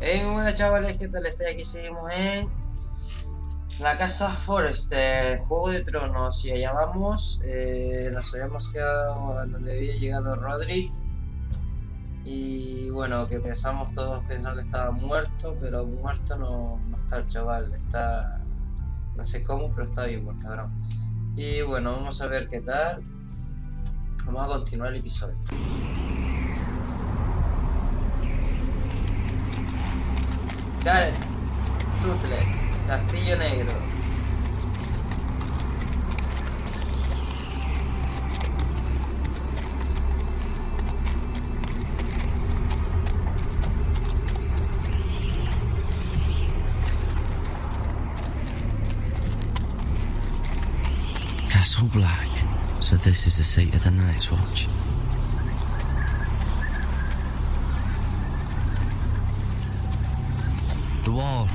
Hey, muy buenas chavales, ¿qué tal estáis? Aquí seguimos en la Casa Forrester, Juego de Tronos, y allá vamos. Nos habíamos quedado en donde había llegado Roderick. Y bueno, que todos pensamos que estaba muerto, pero muerto no está el chaval, está, no sé cómo, pero está vivo el cabrón. Y bueno, vamos a ver qué tal. Vamos a continuar el episodio. Gareth, Tutle, Castillo Negro. Castle Black. So this is the seat of the Night's Watch. The wall.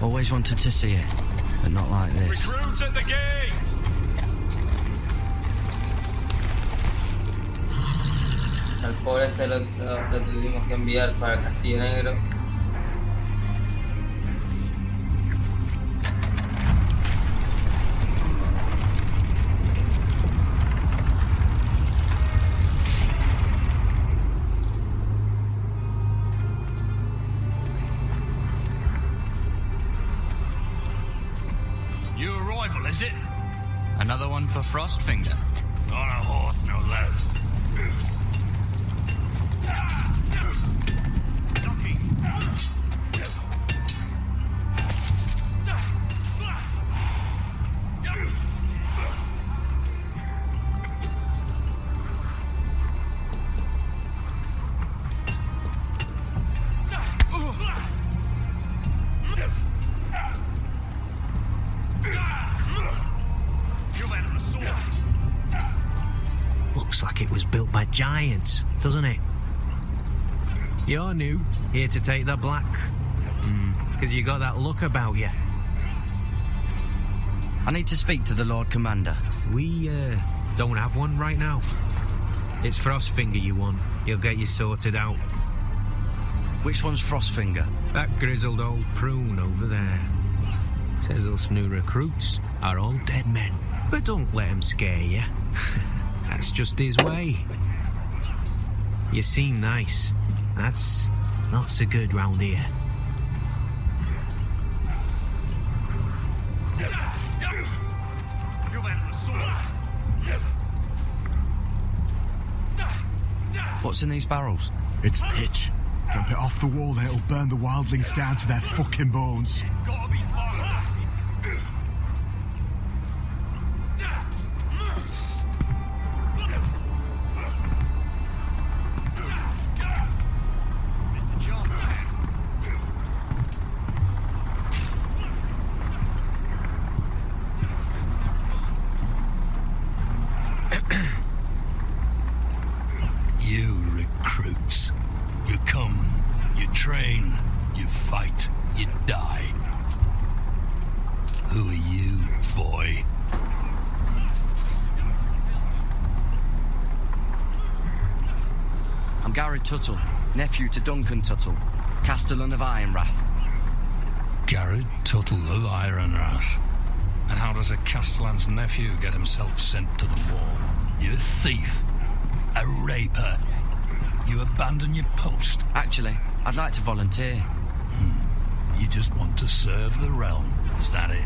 Always wanted to see it, but not like this. Recruits at the gate! Al pobre este lo tuvimos que enviar para el Castillo Negro. Is it? Another one for Frostfinger. On a horse, no less. Looks like it was built by giants, doesn't it? You're new, here to take the black. Because you got that look about you. I need to speak to the Lord Commander. We, don't have one right now. It's Frostfinger you want. He'll get you sorted out. Which one's Frostfinger? That grizzled old prune over there. Says us new recruits are all dead men. But don't let him scare you. That's just his way. You seem nice. That's not so good round here. What's in these barrels? It's pitch. Dump it off the wall and it'll burn the wildlings down to their fucking bones. Gotta be far. You recruits. You come, you train, you fight, you die. Who are you, boy? I'm Gareth Tuttle, nephew to Duncan Tuttle, Castellan of Ironrath. Gareth Tuttle of Ironrath. And how does a Castellan's nephew get himself sent to the wall? You're a thief. A raper. You abandon your post. Actually, I'd like to volunteer. You just want to serve the realm. Is that it?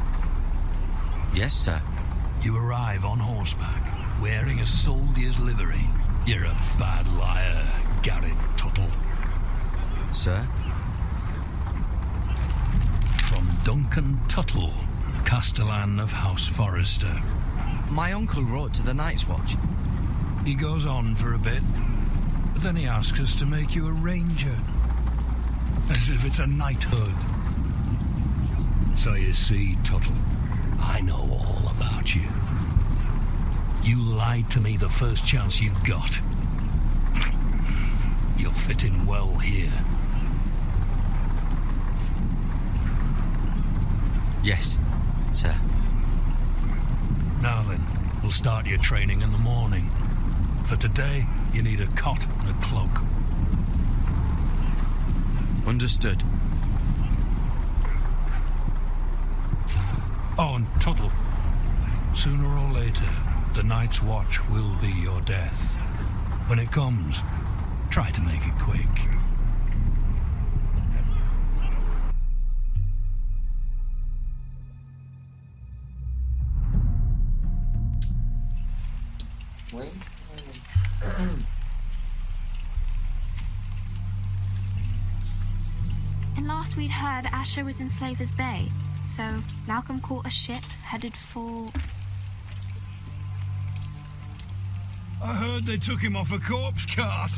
Yes, sir. You arrive on horseback, wearing a soldier's livery. You're a bad liar, Gareth Tuttle. Sir? From Duncan Tuttle, Castellan of House Forrester. My uncle wrote to the Night's Watch. He goes on for a bit, but then he asks us to make you a ranger. As if it's a knighthood. So you see, Tuttle, I know all about you. You lied to me the first chance you got. You'll fit in well here. Yes, sir. Now then, we'll start your training in the morning. For today, you need a cot and a cloak. Understood. Oh, and Tuttle. Sooner or later, the Night's Watch will be your death. When it comes, try to make it quick. Wait. And last we'd heard, Asher was in Slaver's Bay. So Malcolm caught a ship headed for... I heard they took him off a corpse cart.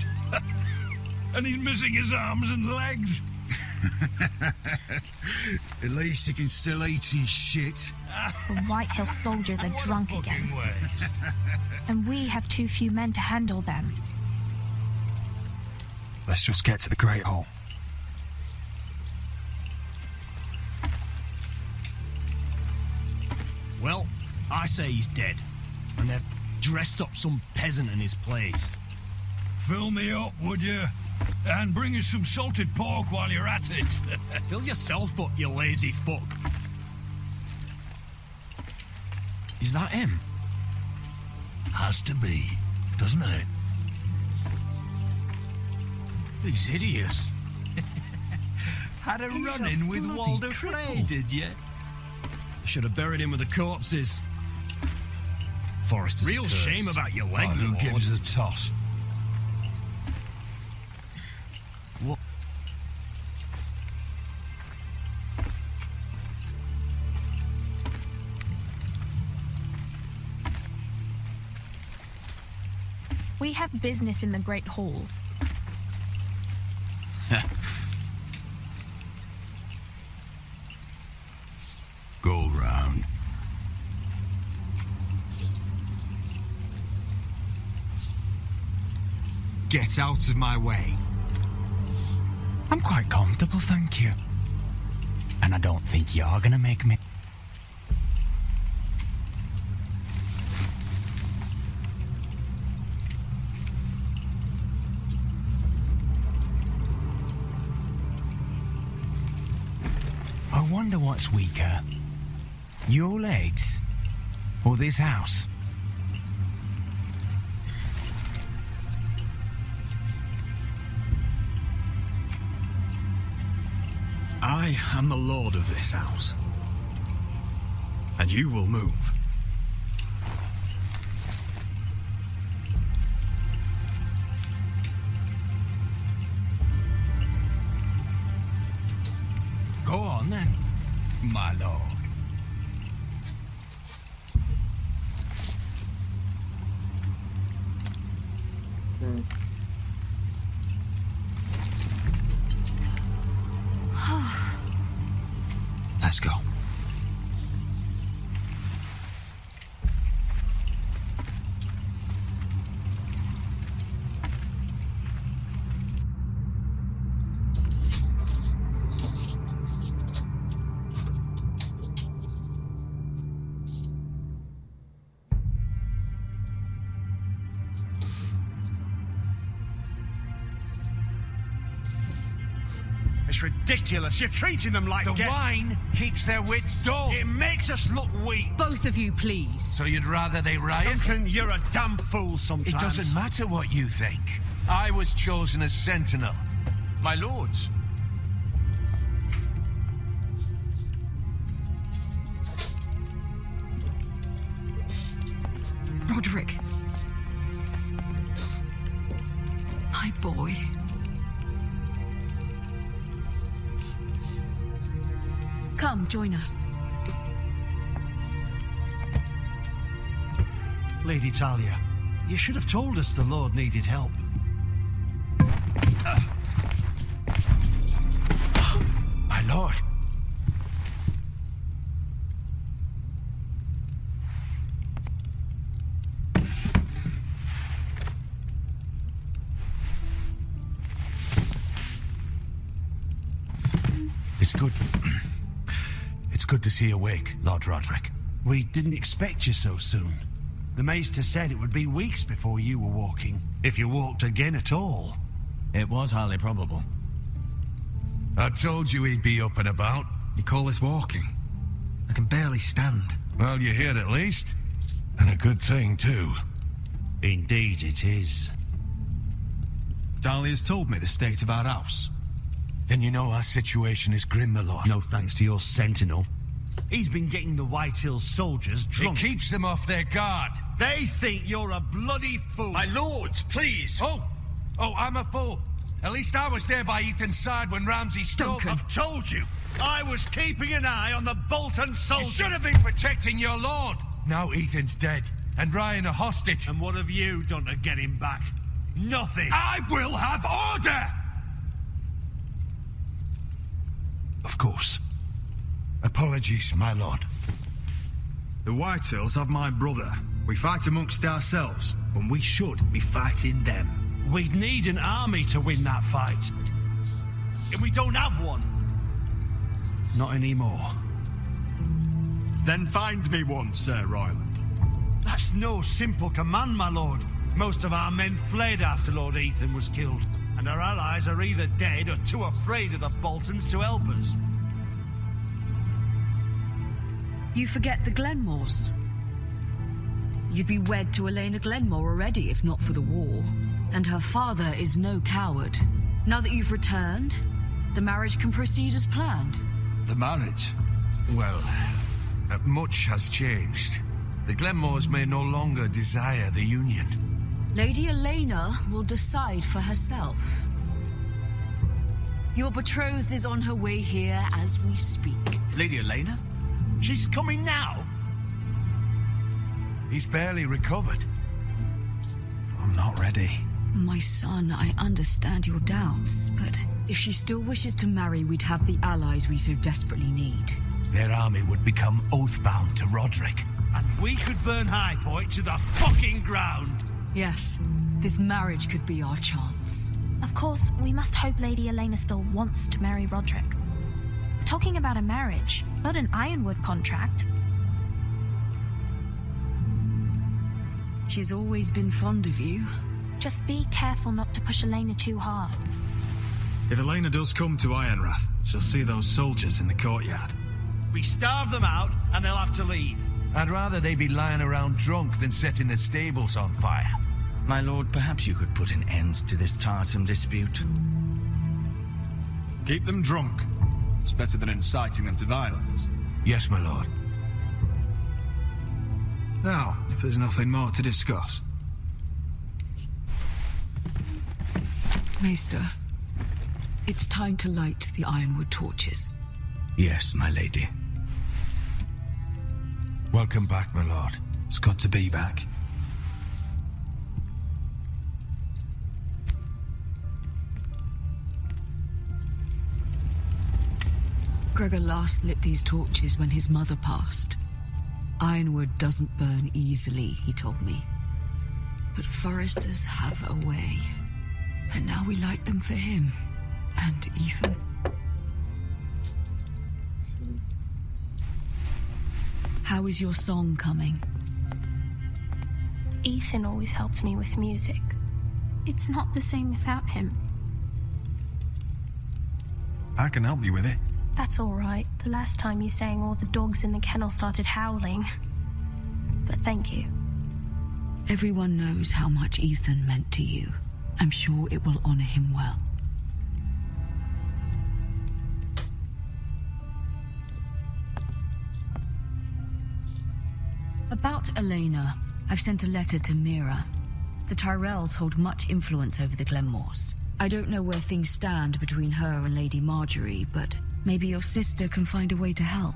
And he's missing his arms and legs. At least he can still eat his shit. The White Hill soldiers are drunk again. And we have too few men to handle them. Let's just get to the Great Hall. Well, I say he's dead. And they've dressed up some peasant in his place. Fill me up, would you? And bring us some salted pork while you're at it. Fill yourself up, you lazy fuck. Is that him? Has to be, doesn't it? He's hideous. Had a run-in with Walder Frey, did you? Should have buried him with the corpses. Forrester's Real cursed. shame about your leg, who gives a toss? What? We have business in the Great Hall. Go round. Get out of my way. I'm quite comfortable, thank you. And I don't think you're gonna make me. I wonder what's weaker. Your legs? Or this house? I am the lord of this house. And you will move. Go on then, my lord. Let's go. It's ridiculous. You're treating them like The guests. wine keeps their wits dull. It makes us look weak. Both of you, please. So you'd rather they riot? Duncan, you're a damn fool sometimes. It doesn't matter what you think. I was chosen as sentinel. My lords. Roderick. My boy. Come, join us. Lady Talia, you should have told us the Lord needed help. My lord. It's good. It's good to see you awake, Lord Roderick. We didn't expect you so soon. The Maester said it would be weeks before you were walking, if you walked again at all. It was highly probable. I told you he'd be up and about. You call this walking? I can barely stand. Well, you're here at least. And a good thing, too. Indeed it is. Dahlia's told me the state of our house. Then you know our situation is grim, my lord. No thanks to your sentinel. He's been getting the White Hills soldiers drunk. It keeps them off their guard. They think you're a bloody fool. My lords, please. Oh, I'm a fool. At least I was there by Ethan's side when Ramsay stole... I've told you. I was keeping an eye on the Bolton soldiers. You should have been protecting your lord. Now Ethan's dead, and Ryan a hostage. And what have you done to get him back? Nothing. I will have order! Of course. Apologies, my lord. The Whitehills have my brother. We fight amongst ourselves, when we should be fighting them. We'd need an army to win that fight. And we don't have one. Not anymore. Then find me one, Sir Royland. That's no simple command, my lord. Most of our men fled after Lord Ethan was killed, and our allies are either dead or too afraid of the Boltons to help us. You forget the Glenmores. You'd be wed to Elena Glenmore already if not for the war. And her father is no coward. Now that you've returned, the marriage can proceed as planned. The marriage? Well, much has changed. The Glenmores may no longer desire the union. Lady Elena will decide for herself. Your betrothed is on her way here as we speak. Lady Elena? She's coming now? He's barely recovered. I'm not ready. My son, I understand your doubts, but if she still wishes to marry, we'd have the allies we so desperately need. Their army would become oath-bound to Roderick. And we could burn High Point to the fucking ground! Yes, this marriage could be our chance. Of course, we must hope Lady Elena still wants to marry Roderick. We're talking about a marriage, not an Ironwood contract. She's always been fond of you. Just be careful not to push Elena too hard. If Elena does come to Ironrath, she'll see those soldiers in the courtyard. We starve them out, and they'll have to leave. I'd rather they be lying around drunk than setting the stables on fire. My lord, perhaps you could put an end to this tiresome dispute. Keep them drunk. It's better than inciting them to violence. Yes, my lord. Now, if there's nothing more to discuss. Maester, it's time to light the Ironwood torches. Yes, my lady. Welcome back, my lord. It's good to be back. Gregor last lit these torches when his mother passed. Ironwood doesn't burn easily, he told me. But Forresters have a way. And now we light them for him. And Ethan. How is your song coming? Ethan always helped me with music. It's not the same without him. I can help you with it. That's all right. The last time you sang, all the dogs in the kennel started howling. But thank you. Everyone knows how much Ethan meant to you. I'm sure it will honor him well. About Elena, I've sent a letter to Mira. The Tyrells hold much influence over the Glenmores. I don't know where things stand between her and Lady Marjorie, but maybe your sister can find a way to help.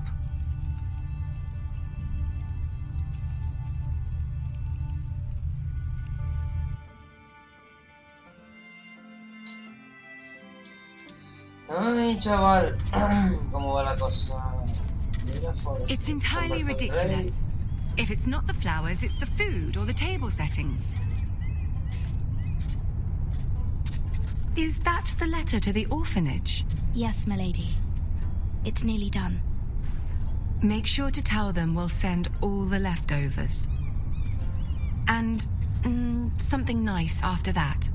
Ay, chaval, ¿cómo va la cosa? It's entirely ridiculous. If it's not the flowers, it's the food or the table settings. Is that the letter to the orphanage? Yes, my lady. It's nearly done. Make sure to tell them we'll send all the leftovers. And something nice after that.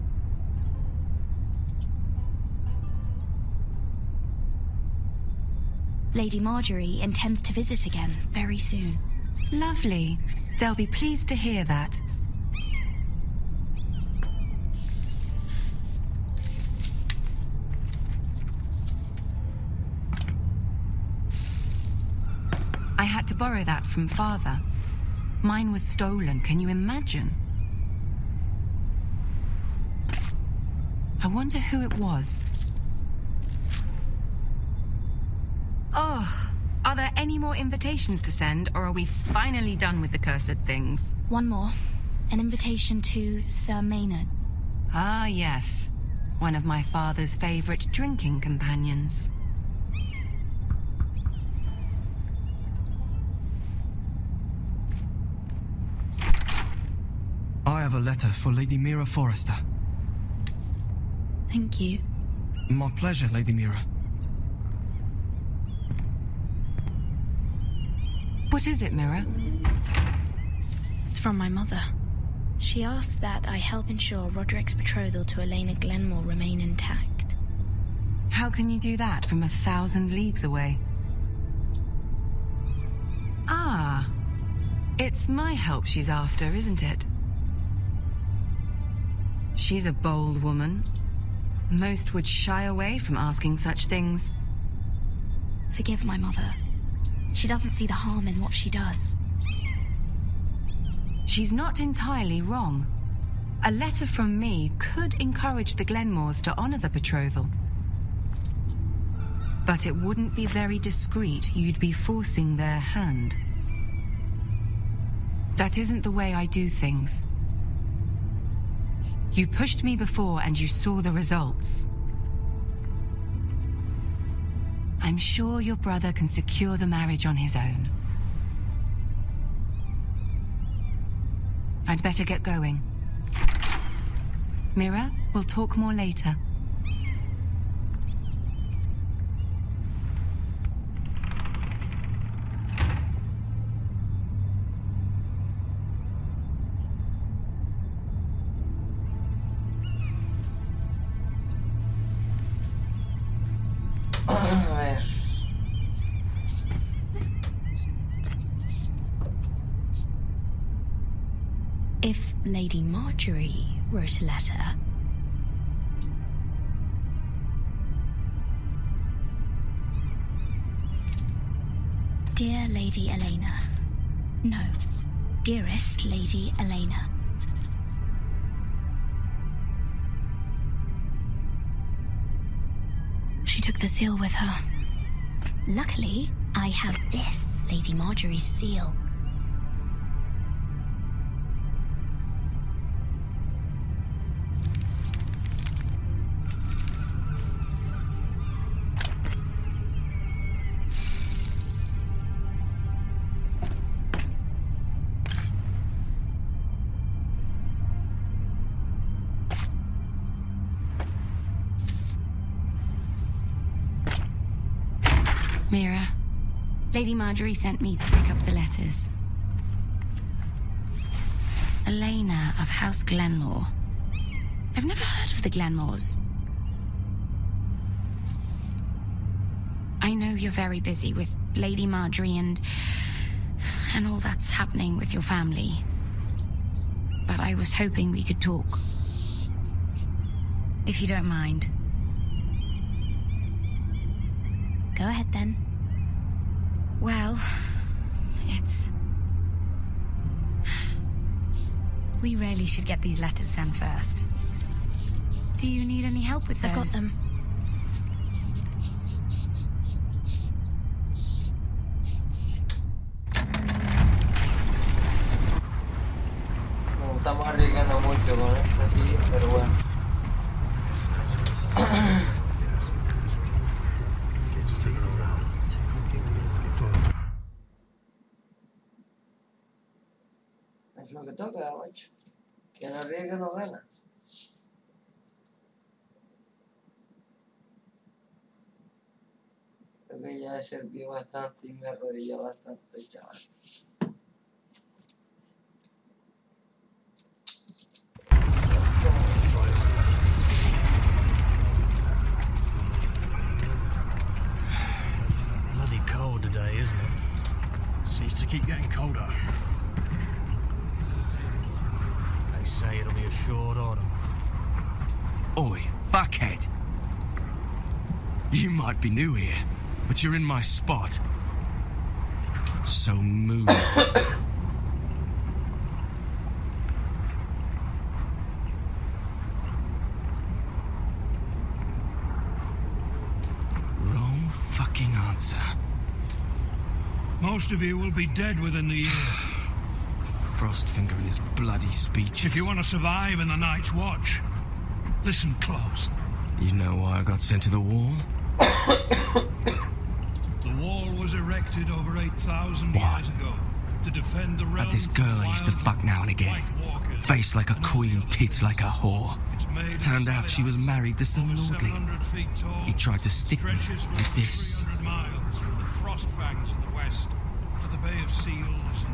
Lady Marjorie intends to visit again very soon. Lovely. They'll be pleased to hear that. I had to borrow that from Father. Mine was stolen, can you imagine? I wonder who it was. Oh, are there any more invitations to send, or are we finally done with the cursed things? One more. An invitation to Sir Maynard. Ah, yes. One of my father's favorite drinking companions. I have a letter for Lady Mira Forrester. Thank you. My pleasure, Lady Mira. What is it, Mira? It's from my mother. She asks that I help ensure Roderick's betrothal to Elena Glenmore remain intact. How can you do that from 1,000 leagues away? Ah, it's my help she's after, isn't it? She's a bold woman. Most would shy away from asking such things. Forgive my mother. She doesn't see the harm in what she does. She's not entirely wrong. A letter from me could encourage the Glenmores to honor the betrothal. But it wouldn't be very discreet. You'd be forcing their hand. That isn't the way I do things. You pushed me before and you saw the results. I'm sure your brother can secure the marriage on his own. I'd better get going. Mira, we'll talk more later. If Lady Marjorie wrote a letter... Dear Lady Elena. No, dearest Lady Elena. She took the seal with her. Luckily, I have this Lady Marjorie's seal. Mira, Lady Marjorie sent me to pick up the letters. Elena of House Glenmore. I've never heard of the Glenmores. I know you're very busy with Lady Marjorie and all that's happening with your family. But I was hoping we could talk. If you don't mind. Go ahead then. Well, we really should get these letters sent first. Do you need any help with those? I've got them. Nos estamos arriesgando mucho con esto aquí, pero bueno. Es lo que toca, macho. Quien arriesga no gana. Lo que ya he servido bastante y me he arrodillado bastante, chaval. Bloody cold today, isn't it? Seems to keep getting colder. They say it'll be a short autumn. Oi, fuckhead. You might be new here, but you're in my spot. So move. Wrong fucking answer. Most of you will be dead within the year. Frostfinger and his bloody speeches. If you want to survive in the Night's Watch, listen close. You know why I got sent to the wall? The wall was erected over 8,000 years ago to defend the realm. Like this girl I used to fuck now and again. Face like a queen, tits like a whore. Turned out she was married to some lordling. He tried to stick me like this.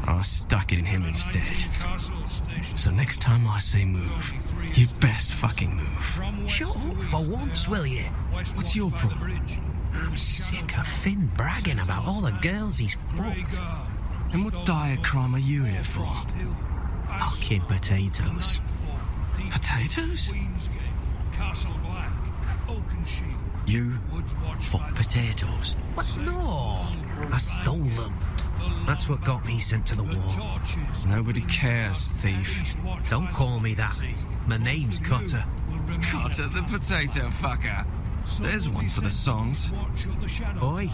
I stuck it in him instead. So next time I say move, you best fucking move. Shut up for once, will you? What's your problem? I'm sick of Finn bragging about all the girls he's fucked. And what dire crime are you here for? Fucking potatoes. Potatoes? You fuck potatoes? What? No! I stole them. That's what got me sent to the wall. Nobody cares, thief. Don't call me that. My name's Cutter. Cutter the potato fucker. There's one for the songs. Oi,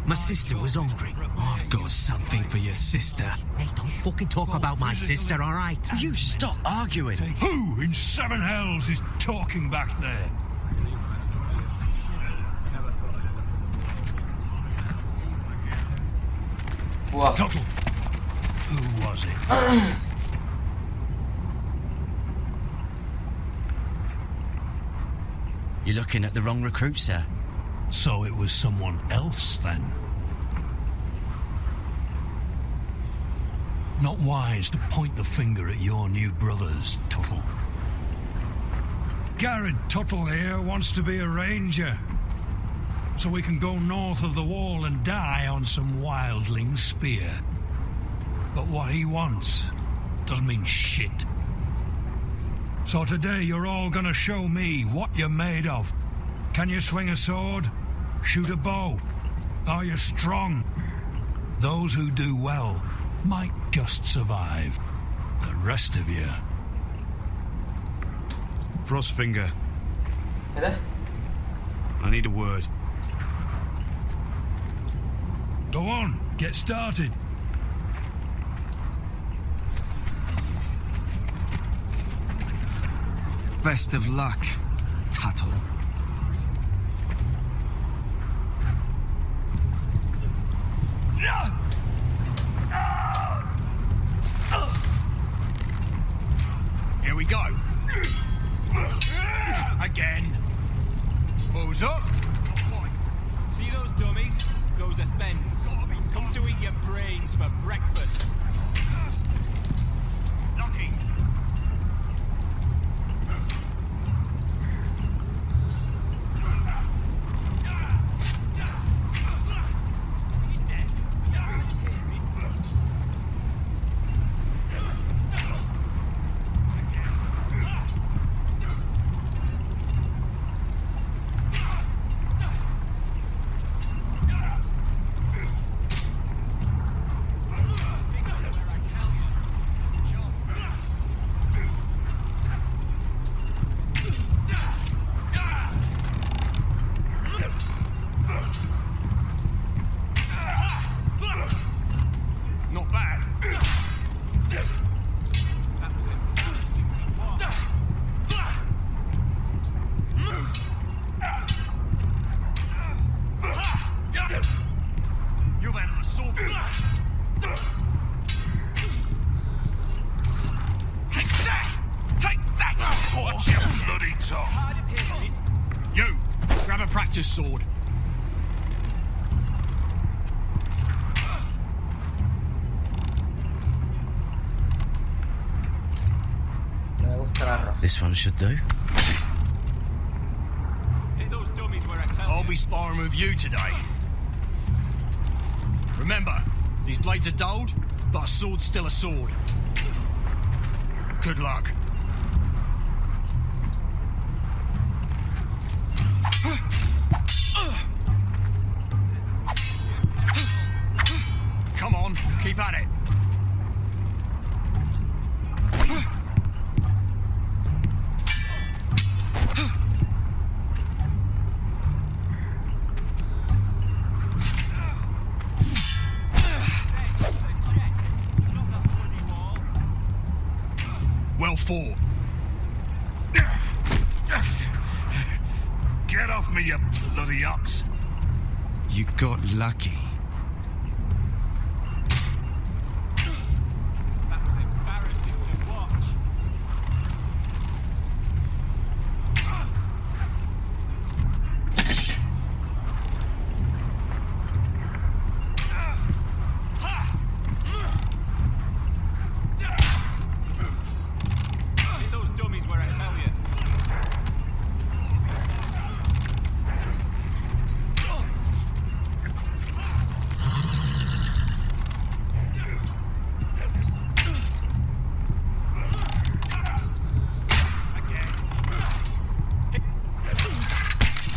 my sister was hungry. I've got something for your sister. Hey, don't fucking talk about my sister, all right? You stop arguing. Who in seven hells is talking back there? What? Tuttle. Who was it? You're looking at the wrong recruit, sir. So it was someone else, then? Not wise to point the finger at your new brothers, Tuttle. Garrett Tuttle here wants to be a ranger, so we can go north of the wall and die on some wildling's spear. But what he wants doesn't mean shit. So today you're all gonna show me what you're made of. Can you swing a sword? Shoot a bow? Are you strong? Those who do well might just survive. The rest of you... Frostfinger. ¿Qué? I need a word. Go on, get started. Best of luck, Tuttle. Here we go. Again. Balls up. See those dummies? Those are thens. Come to eat your brains for breakfast. Knocking. You, grab a practice sword. This one should do. Hit those dummies where I tell I'll you. be sparring with you today. Remember, these blades are dulled, but a sword's still a sword. Good luck. Come on, keep at it. Well fought. Get off me, you bloody ox. You got lucky. That was embarrassing to watch. Hit those dummies where I tell you.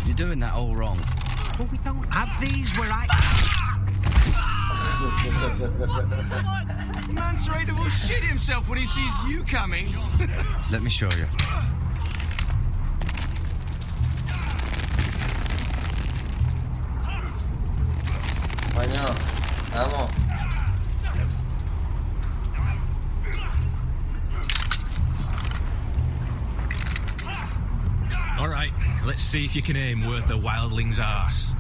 You're doing that all wrong. But we don't have these where I... Man's ready to shit himself when he sees you coming. Let me show you. Coño, vamos. All right, let's see if you can aim worth a wildling's arse.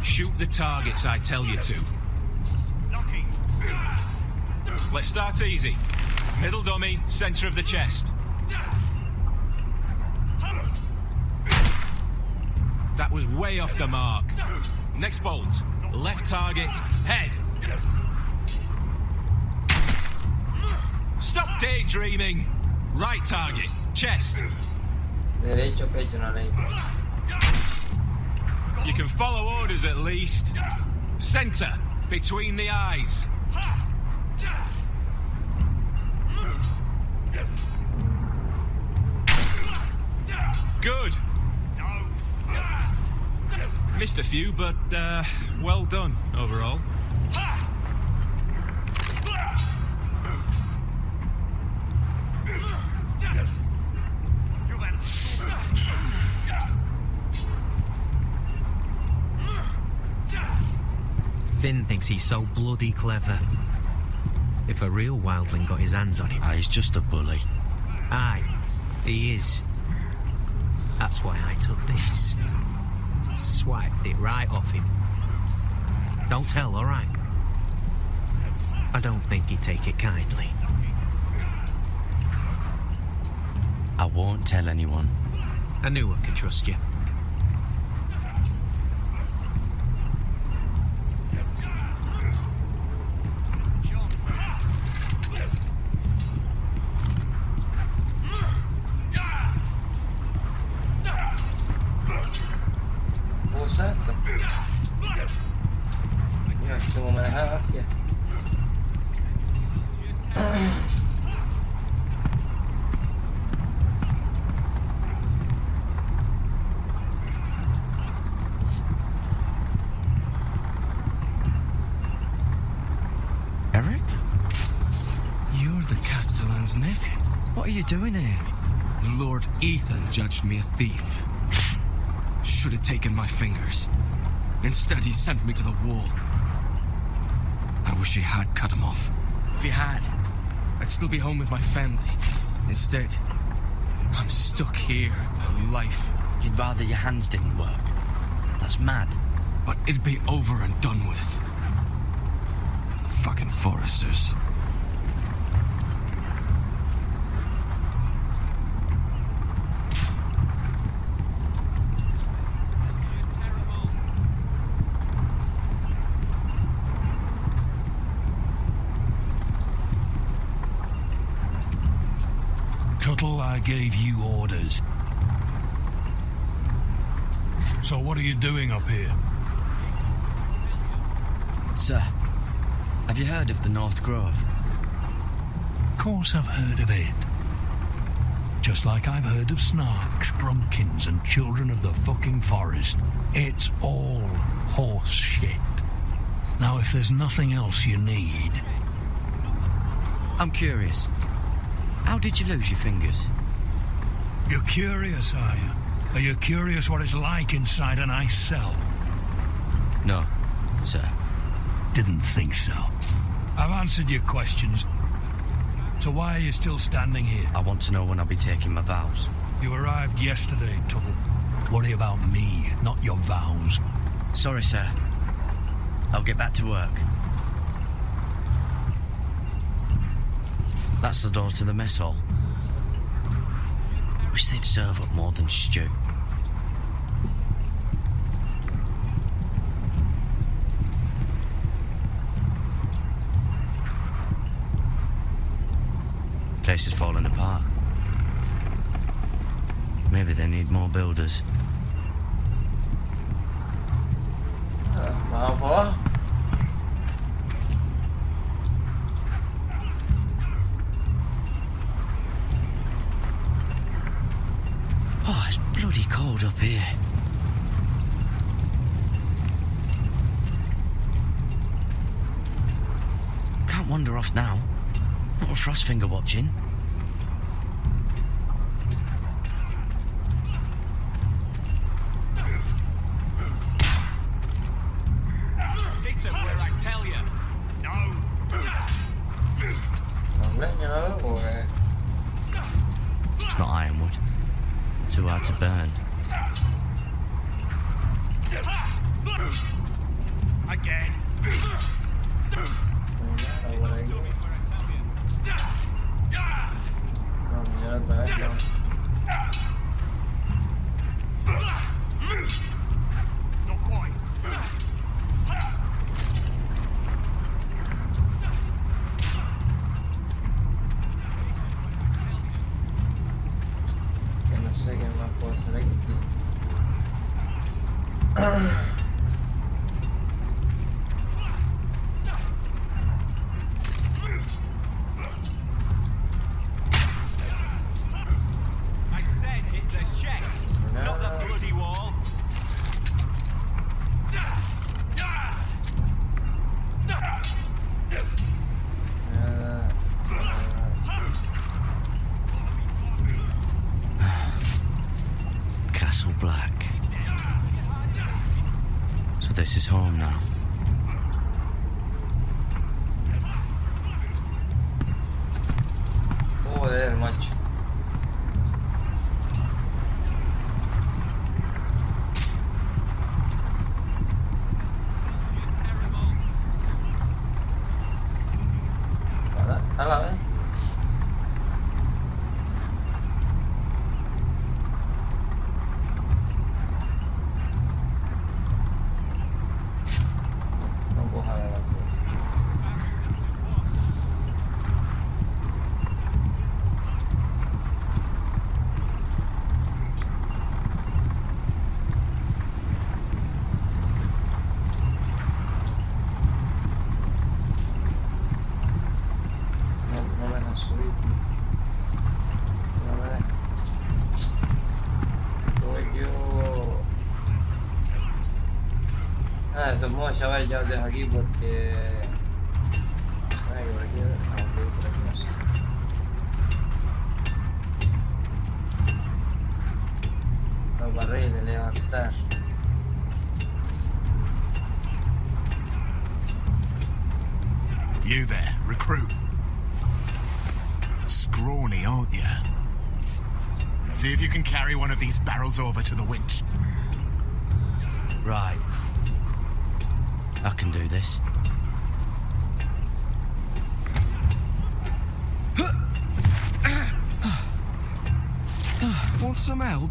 Shoot the targets I tell you to. Knocking. Let's start easy. Middle dummy, center of the chest. That was way off the mark. Next bolt. Left target, head. Stop daydreaming. Right target, chest. Derecho, pecho, no ley. You can follow orders at least. Center, between the eyes. Good. Missed a few, but well done overall. Finn thinks he's so bloody clever. If a real wildling got his hands on him... He's just a bully. Aye, he is. That's why I took this. Swiped it right off him. Don't tell, all right? I don't think he'd take it kindly. I won't tell anyone. I knew I could trust you. Usa esto. Mira, tengo manejada, hostia. Eric? You're the Castellan's nephew. What are you doing here? Lord Ethan judged me a thief. Should have taken my fingers. Instead, he sent me to the wall. I wish he had cut him off. If he had, I'd still be home with my family. Instead, I'm stuck here for life. You'd rather your hands didn't work. That's mad. But it'd be over and done with. Fucking Forresters. Tuttle, I gave you orders. So what are you doing up here? Sir, have you heard of the North Grove? Of course I've heard of it. Just like I've heard of Snarks, Grumpkins, and Children of the fucking Forest. It's all horse shit. Now, if there's nothing else you need... I'm curious. How did you lose your fingers? You're curious, are you? Are you curious what it's like inside an ice cell? No, sir. Didn't think so. I've answered your questions. So why are you still standing here? I want to know when I'll be taking my vows. You arrived yesterday, Tuttle. Worry about me, not your vows. Sorry, sir. I'll get back to work. That's the door to the mess hall. Wish they'd serve up more than stew. Place is falling apart. Maybe they need more builders. Vamos por abajo. Oh, it's bloody cold up here. Can't wander off now. Not with Frostfinger watching. It's where I tell you. No. It's not ironwood. Too hard to burn. Again. Not quite. Que no sé qué más puedo hacer aquí, tío. I said hit the chest, not the bloody wall. Castle Black. So this is home now. Joder, macho. A la vez. No puedo jalar la puerta. No me deja subir, tío. No me deja. Voy yo. De todos modos, chaval, ya os dejo aquí porque... Ay, que por aquí, a ver. No, por aquí no sé. Los barriles, levantar. You there, recruit. Scrawny, aren't you? See if you can carry one of these barrels over to the winch. Right. I can do this. Want some help?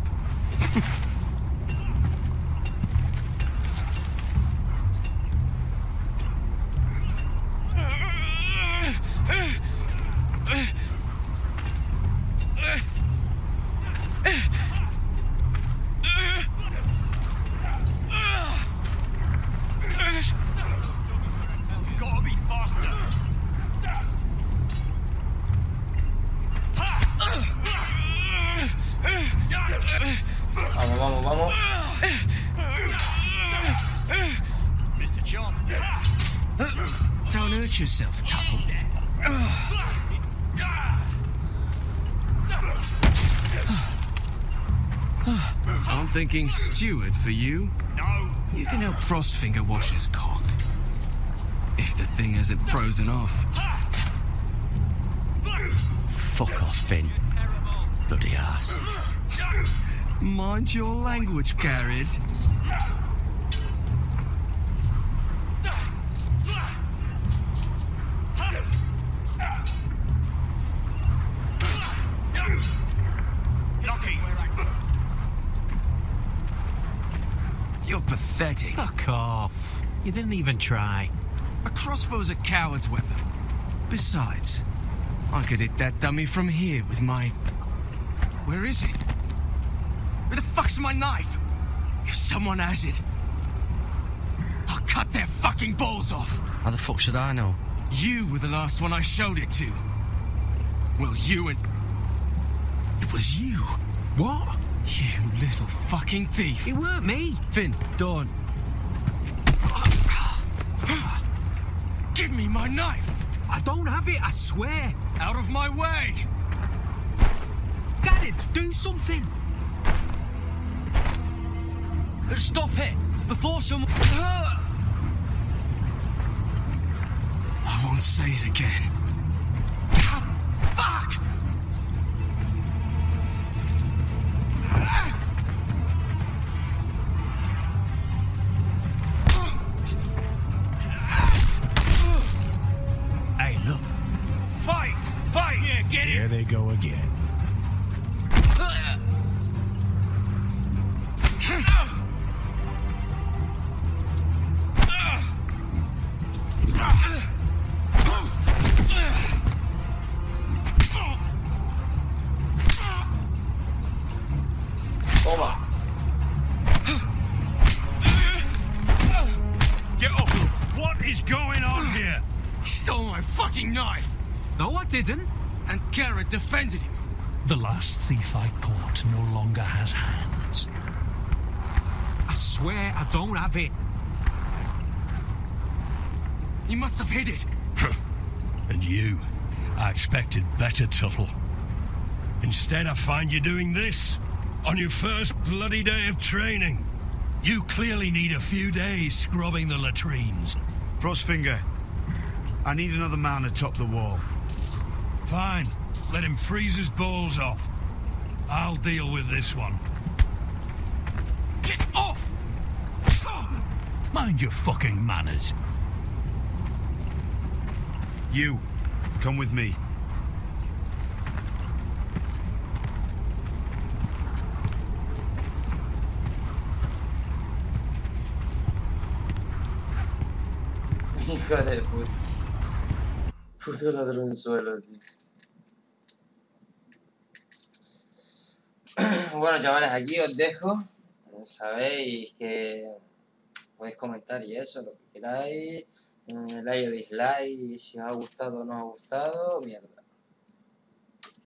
Don't hurt yourself, Tuttle. I'm thinking steward for you. No. You can help Frostfinger wash his cock. If the thing hasn't frozen off. Fuck off, Finn. Bloody ass. Mind your language, Garrett. Lucky. You're pathetic. Fuck off. You didn't even try. A crossbow's a coward's weapon. Besides, I could hit that dummy from here with my... Where is it? Where the fuck's my knife? If someone has it, I'll cut their fucking balls off. How the fuck should I know? You were the last one I showed it to. Well, you and... It was you. What? You little fucking thief. It weren't me. Finn, don't. Give me my knife. I don't have it, I swear. Out of my way. Garrett, do something. Stop it, before someone... I won't say it again. Fuck! Hey, look. Fight! Fight! Yeah, get Here it! they go again. Toma. Get up! What is going on here? He stole my fucking knife. No, I didn't. And Garrett defended him. The last thief I caught no longer has hands. I swear I don't have it. He must have hid it. And you, I expected better, Tuttle. Instead, I find you doing this on your first bloody day of training. You clearly need a few days scrubbing the latrines. Frostfinger, I need another man atop the wall. Fine. Let him freeze his balls off. I'll deal with this one. Get off! Mind your fucking manners. You, come with me. Hijo de puta. Puto ladronzuelo, tío. Bueno, chavales, aquí os dejo. Sabéis que podéis comentar y eso, lo que queráis. Like o dislike, si os ha gustado o no os ha gustado, mierda.